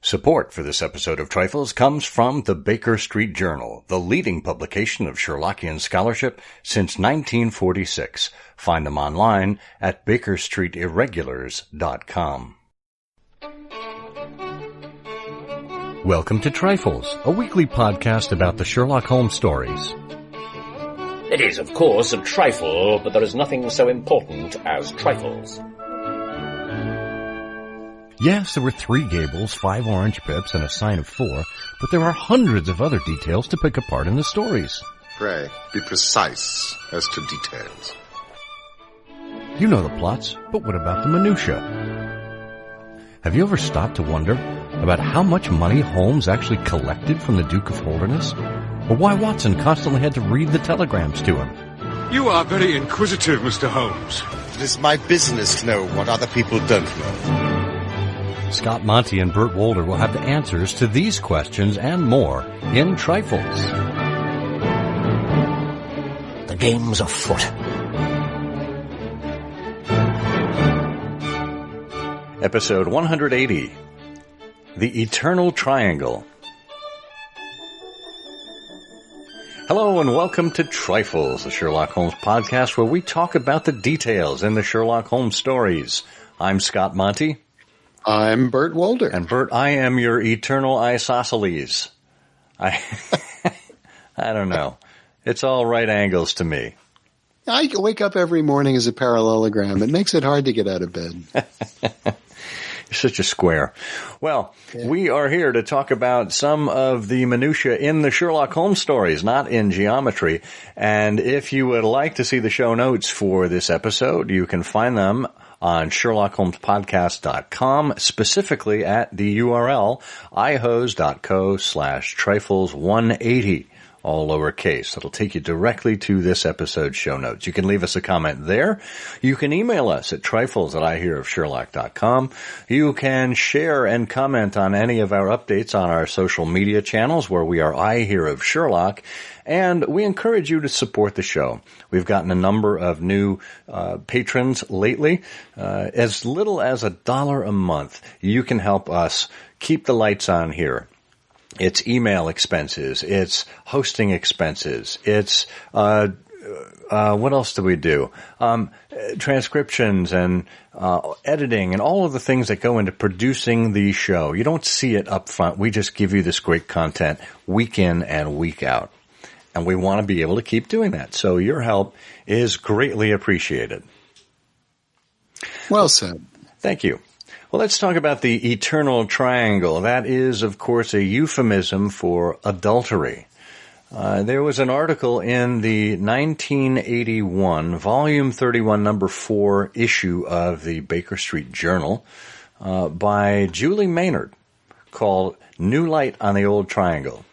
Support for this episode of Trifles comes from the Baker Street Journal, the leading publication of Sherlockian scholarship since 1946. Find them online at bakerstreetirregulars.com. Welcome to Trifles, a weekly podcast about the Sherlock Holmes stories. It is, of course, a trifle, but there is nothing so important as trifles. Yes, there were 3 gables, 5 orange pips, and a sign of 4, but there are hundreds of other details to pick apart in the stories. Pray, be precise as to details. You know the plots, but what about the minutiae? Have you ever stopped to wonder about how much money Holmes actually collected from the Duke of Holderness? Or why Watson constantly had to read the telegrams to him? You are very inquisitive, Mr. Holmes. It is my business to know what other people don't know. Scott Monty and Burt Wolder will have the answers to these questions and more in Trifles. The game's afoot. Episode 180, The Eternal Triangle. Hello and welcome to Trifles, the Sherlock Holmes podcast where we talk about the details in the Sherlock Holmes stories. I'm Scott Monty. I'm Burt Wolder. And Burt, I am your eternal isosceles. I don't know. It's all right angles to me. I wake up every morning as a parallelogram. It makes it hard to get out of bed. You're such a square. Well, We are here to talk about some of the minutiae in the Sherlock Holmes stories, not in geometry. And if you would like to see the show notes for this episode, you can find them on SherlockHolmesPodcast.com, specifically at the URL ihose.co/trifles180, all lowercase. It'll take you directly to this episode's show notes. You can leave us a comment there. You can email us at trifles@ihearofsherlock.com. You can share and comment on any of our updates on our social media channels where we are I Hear of Sherlock. And we encourage you to support the show. We've gotten a number of new patrons lately. As little as $1 a month, you can help us keep the lights on here. It's email expenses. It's hosting expenses. It's what else do we do? Transcriptions and editing and all of the things that go into producing the show. You don't see it up front. We just give you this great content week in and week out. And we want to be able to keep doing that. So your help is greatly appreciated. Well said. Thank you. Well, let's talk about the eternal triangle. That is, of course, a euphemism for adultery. There was an article in the 1981, volume 31, number 4 issue of the Baker Street Journal by Julie Maynard called New Light on the Old Triangle,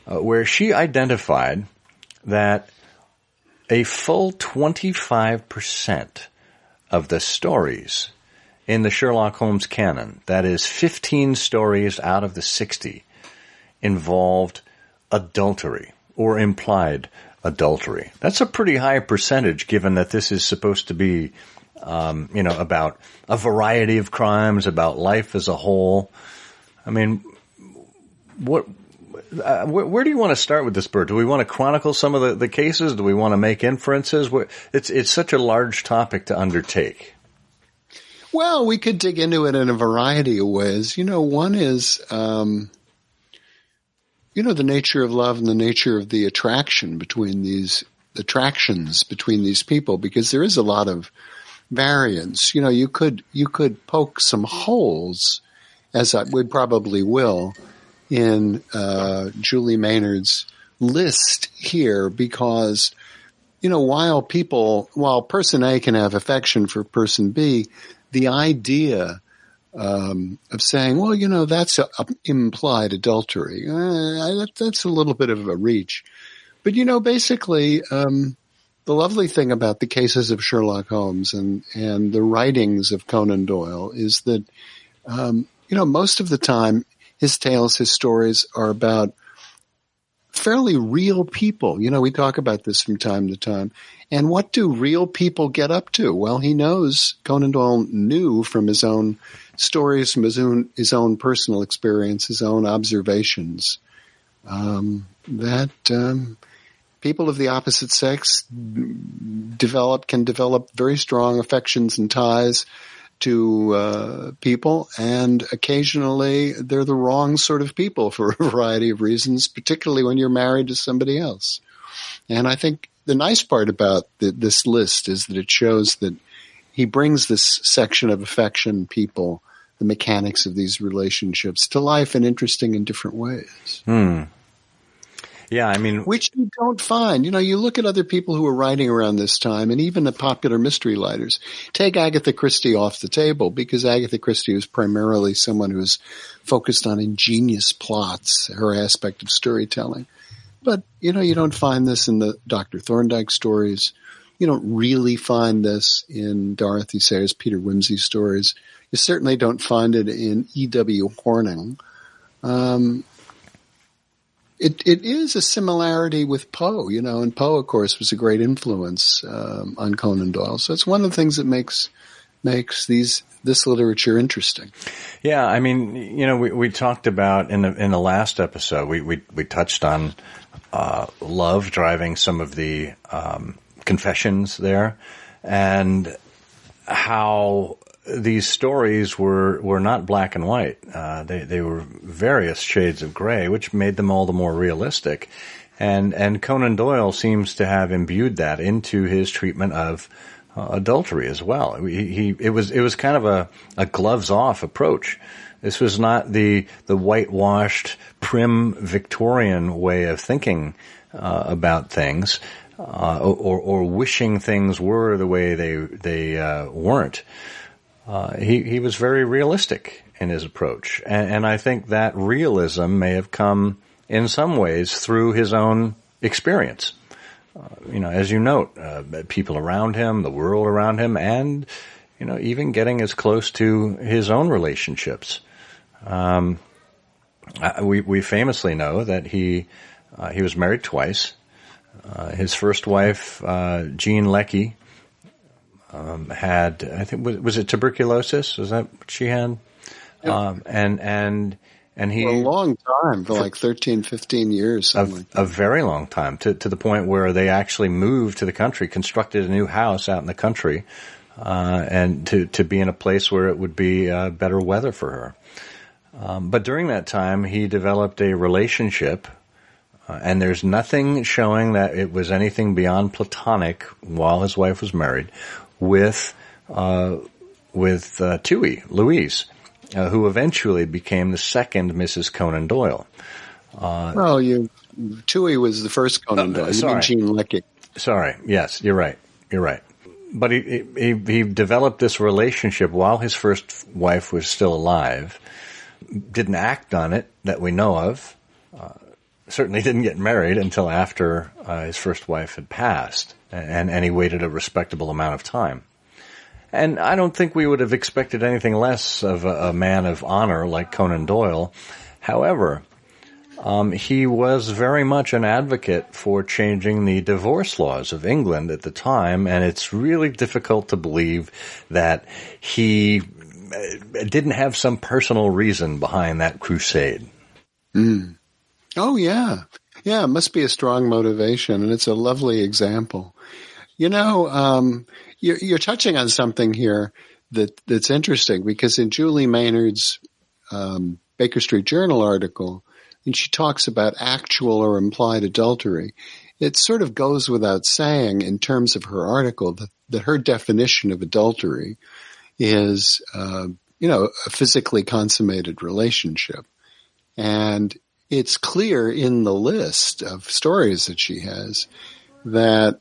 where she identified that a full 25% of the stories in the Sherlock Holmes canon, that is 15 stories out of the 60, involved adultery or implied adultery. That's a pretty high percentage given that this is supposed to be, about a variety of crimes, about life as a whole. I mean, where do you want to start with this, Bert? Do we want to chronicle some of the cases? Do we want to make inferences? It's such a large topic to undertake. Well, we could dig into it in a variety of ways. One is, the nature of love and the nature of the attractions between these people, because there is a lot of variance. You could poke some holes, as we probably will, in Julie Maynard's list here, because while person A can have affection for person B, the idea of saying, well, that's implied adultery, that's a little bit of a reach. But basically, the lovely thing about the cases of Sherlock Holmes and the writings of Conan Doyle is that most of the time his tales, his stories are about fairly real people. You know, we talk about this from time to time. And what do real people get up to? Well, Conan Doyle knew from his own stories, from his own personal experience, his own observations, that people of the opposite sex can develop very strong affections and ties to people, and occasionally they're the wrong sort of people for a variety of reasons, particularly when you're married to somebody else. And I think the nice part about this list is that it shows that he brings this section of affection, people, the mechanics of these relationships to life in interesting and different ways. Yeah, I mean, which you don't find. You know, you look at other people who were writing around this time, and even the popular mystery writers. Take Agatha Christie off the table, because Agatha Christie was primarily someone who was focused on ingenious plots, her aspect of storytelling. But, you know, you don't find this in the Dr. Thorndike stories. You don't really find this in Dorothy Sayers' Peter Wimsey stories. You certainly don't find it in E.W. Horning. It is a similarity with Poe, you know, and Poe, of course, was a great influence on Conan Doyle. So it's one of the things that makes this literature interesting. Yeah, I mean, you know, we talked about in the last episode, we touched on love driving some of the confessions there, and how these stories were not black and white. They were various shades of gray, which made them all the more realistic. And Conan Doyle seems to have imbued that into his treatment of adultery as well. It was kind of a gloves off approach. This was not the whitewashed, prim Victorian way of thinking about things, or wishing things were the way they weren't. He was very realistic in his approach, and I think that realism may have come in some ways through his own experience. You know, as you note, people around him, the world around him, and, you know, even getting as close to his own relationships. We famously know that he was married twice. His first wife, Jean Leckie, had, I think, was it tuberculosis? Was that what she had? Yep. And he, for a long time, for like 13, 15 years. A very long time, to the point where they actually moved to the country, constructed a new house out in the country, and to be in a place where it would be better weather for her. But during that time, he developed a relationship, and there's nothing showing that it was anything beyond platonic while his wife was married, with Tui, Louise, who eventually became the second Mrs. Conan Doyle. Tui was the first Conan Doyle. You mean Jean Leckie. Sorry. Yes, you're right. But he developed this relationship while his first wife was still alive. Didn't act on it that we know of. Certainly didn't get married until after his first wife had passed, and he waited a respectable amount of time. And I don't think we would have expected anything less of a man of honor like Conan Doyle. However, he was very much an advocate for changing the divorce laws of England at the time, and it's really difficult to believe that he didn't have some personal reason behind that crusade. Oh, yeah. Yeah, it must be a strong motivation, and it's a lovely example. You know, you're touching on something here that's interesting, because in Julie Maynard's Baker Street Journal article, and she talks about actual or implied adultery, it sort of goes without saying in terms of her article that her definition of adultery is, a physically consummated relationship. And it's clear in the list of stories that she has that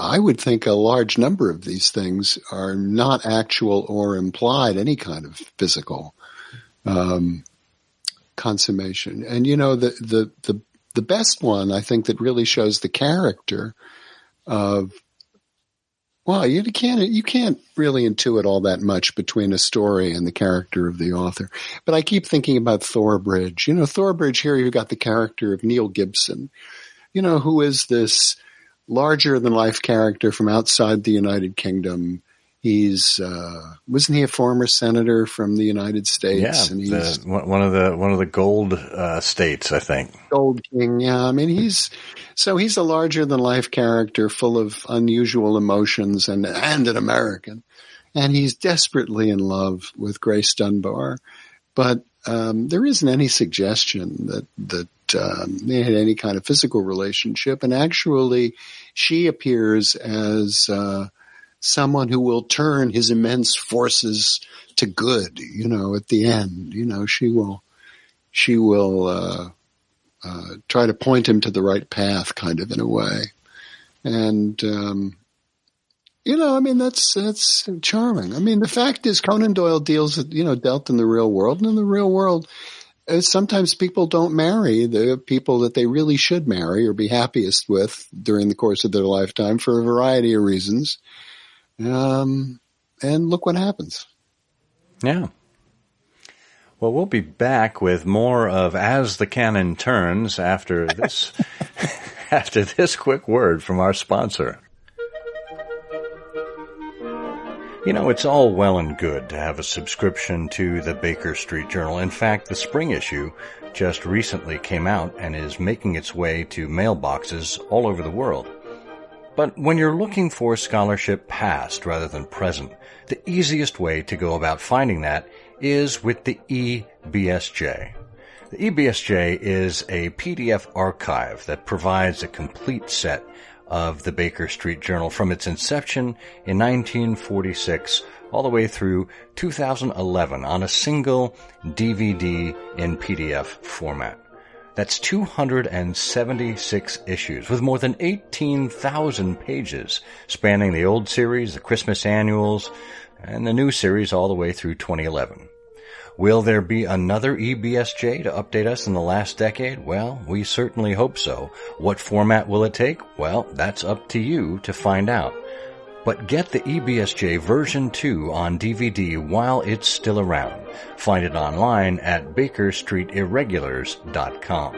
I would think a large number of these things are not actual or implied any kind of physical consummation. And, you know, the best one, I think, that really shows the character of, Well, you can't really intuit all that much between a story and the character of the author. But I keep thinking about Thorbridge. Thorbridge, here you've got the character of Neil Gibson, who is this larger-than-life character from outside the United Kingdom. He's wasn't he a former senator from the United States? Yeah, and he's one of the gold states, I think. Gold King, yeah. I mean, he's a larger-than-life character, full of unusual emotions, and an American, and he's desperately in love with Grace Dunbar, but there isn't any suggestion that they had any kind of physical relationship, and actually, she appears as someone who will turn his immense forces to good, at the end. She will try to point him to the right path, kind of, in a way. And, that's charming. I mean, the fact is Conan Doyle dealt in the real world, and in the real world, sometimes people don't marry the people that they really should marry or be happiest with during the course of their lifetime for a variety of reasons. And look what happens. Yeah. Well, we'll be back with more of As the Canon Turns after this after this quick word from our sponsor. It's all well and good to have a subscription to the Baker Street Journal. In fact, the spring issue just recently came out and is making its way to mailboxes all over the world. But when you're looking for scholarship past rather than present, the easiest way to go about finding that is with the eBSJ. The eBSJ is a PDF archive that provides a complete set of the Baker Street Journal from its inception in 1946 all the way through 2011 on a single DVD in PDF format. That's 276 issues with more than 18,000 pages spanning the old series, the Christmas annuals, and the new series all the way through 2011. Will there be another eBSJ to update us in the last decade? Well, we certainly hope so. What format will it take? Well, that's up to you to find out. But get the eBSJ version 2 on DVD while it's still around. Find it online at bakerstreetirregulars.com.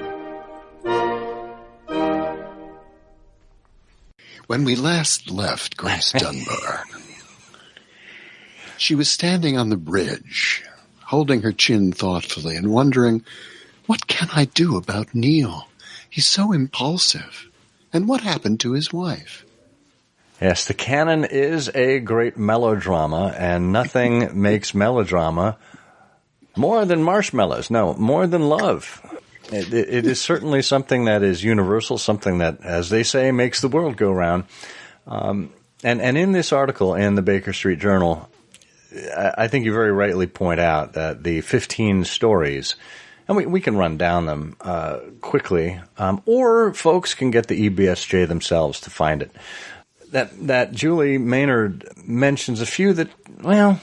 When we last left Grace Dunbar, she was standing on the bridge, holding her chin thoughtfully and wondering, what can I do about Neil? He's so impulsive. And what happened to his wife? Yes, the Canon is a great melodrama, and nothing makes melodrama more than marshmallows. No, more than love. It is certainly something that is universal, something that, as they say, makes the world go round. And in this article in the Baker Street Journal, I think you very rightly point out that the 15 stories, and we can run down them quickly, or folks can get the eBSJ themselves to find it. That Julie Maynard mentions a few that, well,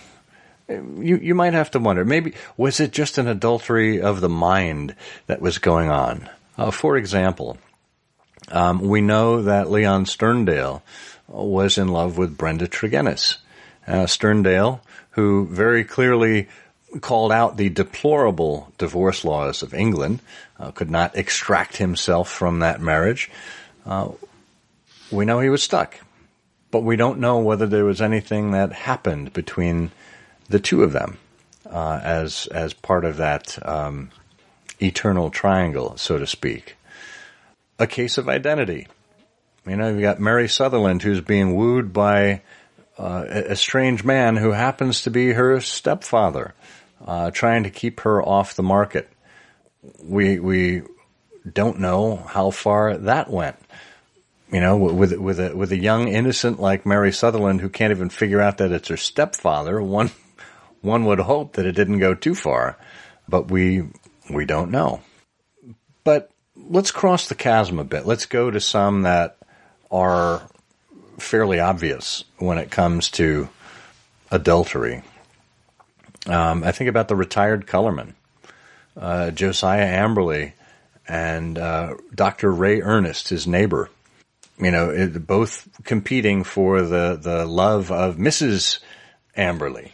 you might have to wonder, maybe, was it just an adultery of the mind that was going on? For example, we know that Leon Sterndale was in love with Brenda Tregennis. Sterndale, who very clearly called out the deplorable divorce laws of England, could not extract himself from that marriage. We know he was stuck. But we don't know whether there was anything that happened between the two of them as part of that eternal triangle, so to speak. A case of identity. You've got Mary Sutherland, who's being wooed by a strange man who happens to be her stepfather, trying to keep her off the market. We don't know how far that went. With a young innocent like Mary Sutherland who can't even figure out that it's her stepfather, one would hope that it didn't go too far, but we don't know. But let's cross the chasm a bit. Let's go to some that are fairly obvious when it comes to adultery. I think about the retired colorman, Josiah Amberley, and Dr. Ray Ernest, his neighbor. both competing for the love of Mrs. Amberley.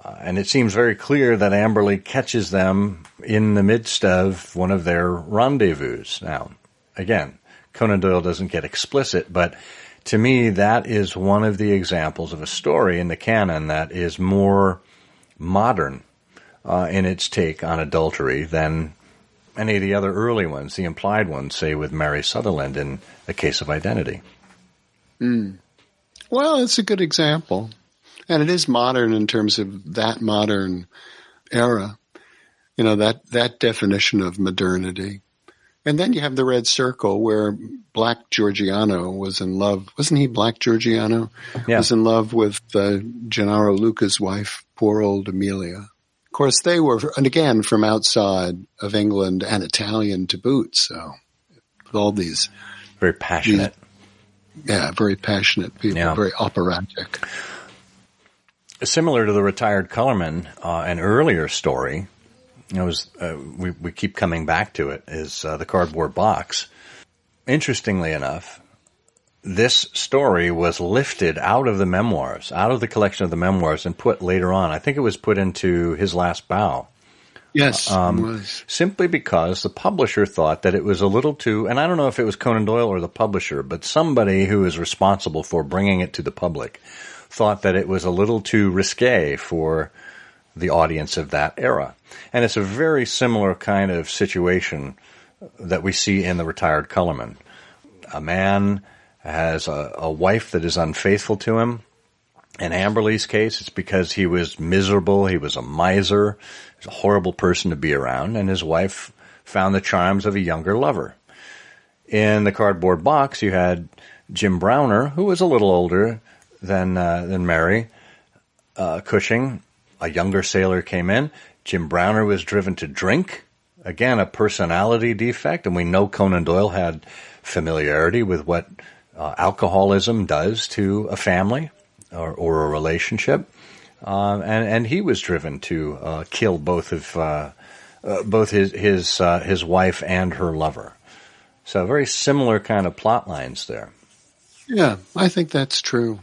And it seems very clear that Amberley catches them in the midst of one of their rendezvous. Now, again, Conan Doyle doesn't get explicit, but to me, that is one of the examples of a story in the canon that is more modern in its take on adultery than any of the other early ones, the implied ones, say with Mary Sutherland in A Case of Identity. Well, it's a good example. And it is modern in terms of that modern era, that definition of modernity. And then you have the Red Circle where Black Georgiano was in love. Wasn't he Black Georgiano? Yeah. Was in love with Gennaro Luca's wife, poor old Amelia. Of course, they were, and again, from outside of England and Italian to boot. So with all these. Very passionate. Very passionate people, very operatic. Similar to the Retired Colorman, an earlier story, we keep coming back to it, is The Cardboard Box. Interestingly enough, this story was lifted out of the memoirs, out of the collection of the memoirs, and put later on. I think it was put into His Last Bow. Yes, it was. Simply because the publisher thought that it was a little too, and I don't know if it was Conan Doyle or the publisher, but somebody who is responsible for bringing it to the public thought that it was a little too risque for the audience of that era. And it's a very similar kind of situation that we see in The Retired Colorman. A man has a wife that is unfaithful to him. In Amberley's case, it's because he was miserable, he was a miser, he was a horrible person to be around, and his wife found the charms of a younger lover. In The Cardboard Box, you had Jim Browner, who was a little older than Mary Cushing. A younger sailor came in. Jim Browner was driven to drink. Again, a personality defect, and we know Conan Doyle had familiarity with what alcoholism does to a family or a relationship, and he was driven to kill both his wife and her lover. So very similar kind of plot lines there. Yeah, I think that's true.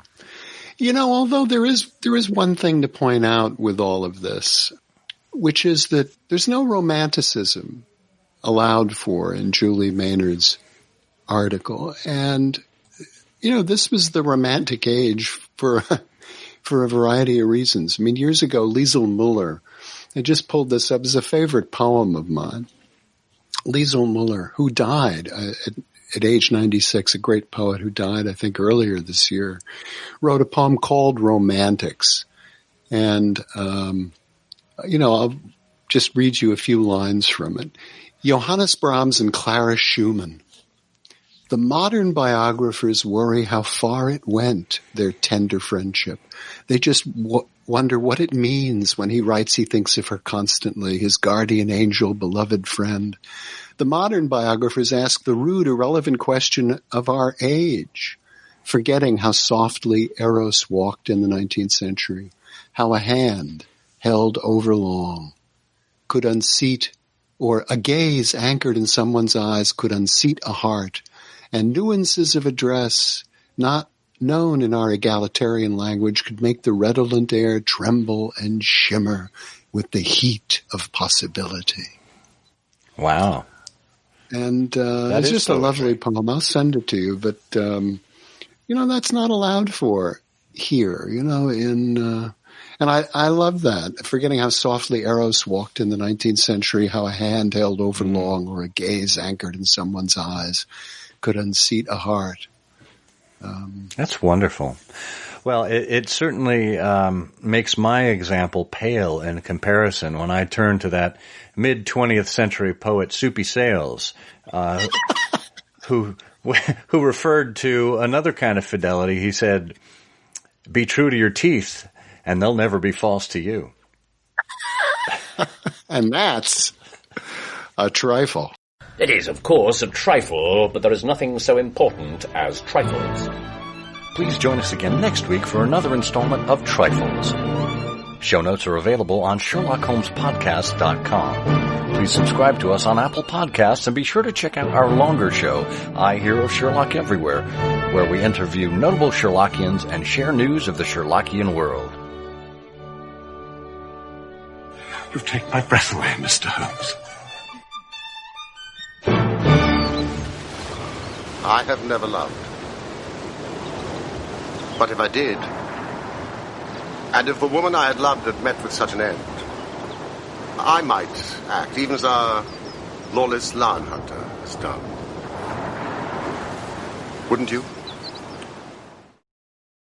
Although there is one thing to point out with all of this, which is that there's no romanticism allowed for in Julie Maynard's article. And, this was the romantic age for a variety of reasons. I mean, years ago, Liesl Müller, I just pulled this up as a favorite poem of mine. Liesl Müller, who died at age 96, a great poet who died, I think, earlier this year, wrote a poem called Romantics. And, I'll just read you a few lines from it. Johannes Brahms and Clara Schumann. The modern biographers worry how far it went, their tender friendship. They just wonder what it means when he writes he thinks of her constantly, his guardian angel, beloved friend. The modern biographers ask the rude, irrelevant question of our age, forgetting how softly Eros walked in the 19th century, how a hand held overlong could unseat, or a gaze anchored in someone's eyes could unseat a heart, and nuances of address not known in our egalitarian language could make the redolent air tremble and shimmer with the heat of possibility. Wow. And it's just a lovely poem. I'll send it to you. But, that's not allowed for here, and I love that. Forgetting how softly Eros walked in the 19th century, how a hand held overlong or a gaze anchored in someone's eyes could unseat a heart. That's wonderful. Well, it certainly makes my example pale in comparison when I turn to that mid-20th century poet Soupy Sales, who referred to another kind of fidelity. He said, "Be true to your teeth, and they'll never be false to you." And that's a trifle. It is, of course, a trifle, but there is nothing so important as trifles. Please join us again next week for another installment of Trifles. Show notes are available on SherlockHolmesPodcast.com. Please subscribe to us on Apple Podcasts and be sure to check out our longer show, I Hear of Sherlock Everywhere, where we interview notable Sherlockians and share news of the Sherlockian world. You've taken my breath away, Mr. Holmes. I have never loved. But if I did, and if the woman I had loved had met with such an end, I might act, even as our lawless lion hunter has done. Wouldn't you?